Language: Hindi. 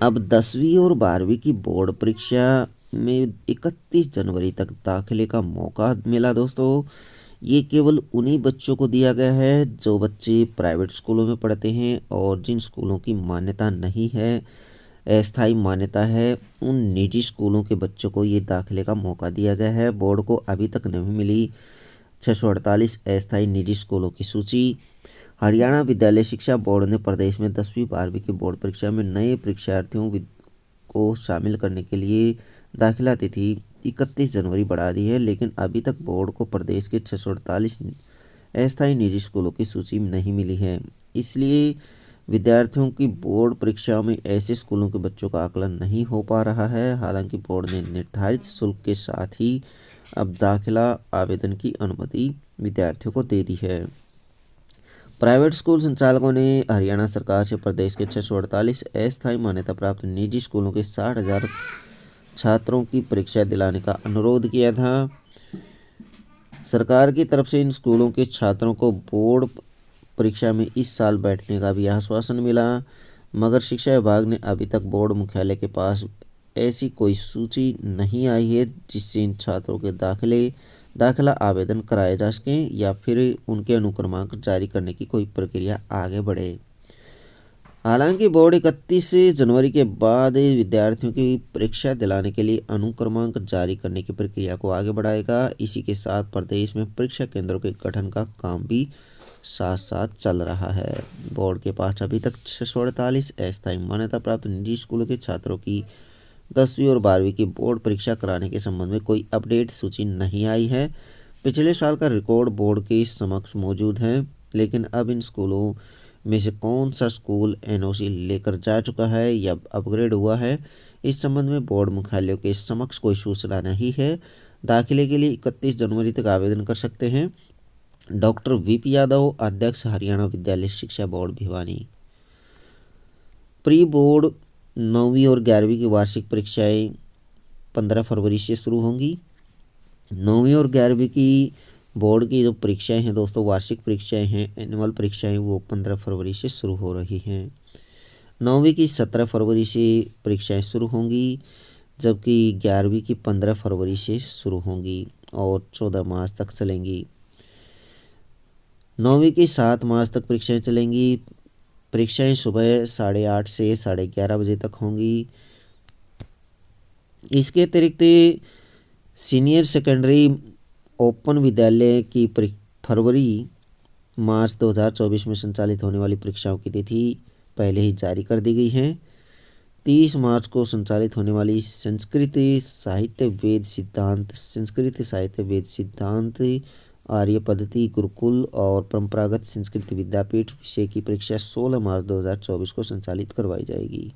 अब 10वीं और 12वीं की बोर्ड परीक्षा में 31 जनवरी तक दाखिले का मौका मिला दोस्तों। ये केवल उन्हीं बच्चों को दिया गया है जो बच्चे प्राइवेट स्कूलों में पढ़ते हैं और जिन स्कूलों की मान्यता नहीं है, अस्थायी मान्यता है, उन निजी स्कूलों के बच्चों को ये दाखिले का मौका दिया गया है। बोर्ड को अभी तक नहीं मिली 648 अस्थायी निजी स्कूलों की सूची। हरियाणा विद्यालय शिक्षा बोर्ड ने प्रदेश में 10वीं 12वीं की बोर्ड परीक्षा में नए परीक्षार्थियों को शामिल करने के लिए दाखिला तिथि 31 जनवरी बढ़ा दी है, लेकिन अभी तक बोर्ड को प्रदेश के 648 अस्थायी निजी स्कूलों की सूची नहीं मिली है। इसलिए विद्यार्थियों की बोर्ड परीक्षाओं में ऐसे स्कूलों के बच्चों का आकलन नहीं हो पा रहा है। हालांकि बोर्ड ने निर्धारित शुल्क के साथ ही अब दाखिला आवेदन की अनुमति विद्यार्थियों को दे दी है। प्राइवेट स्कूल संचालकों ने हरियाणा सरकार से प्रदेश के 648 अस्थायी मान्यता प्राप्त निजी स्कूलों के 60,000 छात्रों की परीक्षा दिलाने का अनुरोध किया था। सरकार की तरफ से इन स्कूलों के छात्रों को बोर्ड परीक्षा में इस साल बैठने का भी आश्वासन मिला, मगर शिक्षा विभाग ने अभी तक बोर्ड मुख्यालय के पास ऐसी कोई सूची नहीं आई है जिससे इन छात्रों के दाखिला आवेदन कराए जा सकें या फिर उनके अनुक्रमांक जारी करने की कोई प्रक्रिया आगे बढ़े। हालांकि बोर्ड 31 जनवरी के बाद विद्यार्थियों की परीक्षा दिलाने के लिए अनुक्रमांक जारी करने की प्रक्रिया को आगे बढ़ाएगा। इसी के साथ प्रदेश में परीक्षा केंद्रों के गठन का काम भी साथ साथ चल रहा है। बोर्ड के पास अभी तक 648 अस्थायी मान्यता प्राप्त निजी स्कूलों के छात्रों की 10वीं और 12वीं की बोर्ड परीक्षा कराने के संबंध में कोई अपडेट सूची नहीं आई है। पिछले साल का रिकॉर्ड बोर्ड के समक्ष मौजूद है, लेकिन अब इन स्कूलों में से कौन सा स्कूल एनओसी लेकर जा चुका है या अपग्रेड हुआ है, इस संबंध में बोर्ड मुख्यालयों के समक्ष कोई सूचना नहीं है। दाखिले के लिए 31 जनवरी तक आवेदन कर सकते हैं। डॉक्टर वीपी यादव, अध्यक्ष हरियाणा विद्यालय शिक्षा बोर्ड भिवानी। प्री बोर्ड 9वीं और 11वीं की वार्षिक परीक्षाएं 15 फरवरी से शुरू होंगी। 9वीं और 11वीं की बोर्ड की जो परीक्षाएं हैं दोस्तों, वार्षिक परीक्षाएं हैं, एनुअल परीक्षाएं, वो 15 फरवरी से शुरू हो रही हैं। 9वीं की 17 फरवरी से परीक्षाएं शुरू होंगी, जबकि 11वीं की 15 फरवरी से शुरू होंगी और 14 मार्च तक चलेंगी। 9वीं की 7 मार्च तक परीक्षाएं चलेंगी। परीक्षाएं सुबह 8:30 से 11:30 बजे तक होंगी। इसके अतिरिक्त सीनियर सेकेंडरी ओपन विद्यालय की फरवरी मार्च 2024 में संचालित होने वाली परीक्षाओं की तिथि पहले ही जारी कर दी गई है। 30 मार्च को संचालित होने वाली संस्कृत साहित्य वेद सिद्धांत आर्य पद्धति गुरुकुल और परंपरागत संस्कृत विद्यापीठ विषय की परीक्षा 16 मार्च 2024 को संचालित करवाई जाएगी।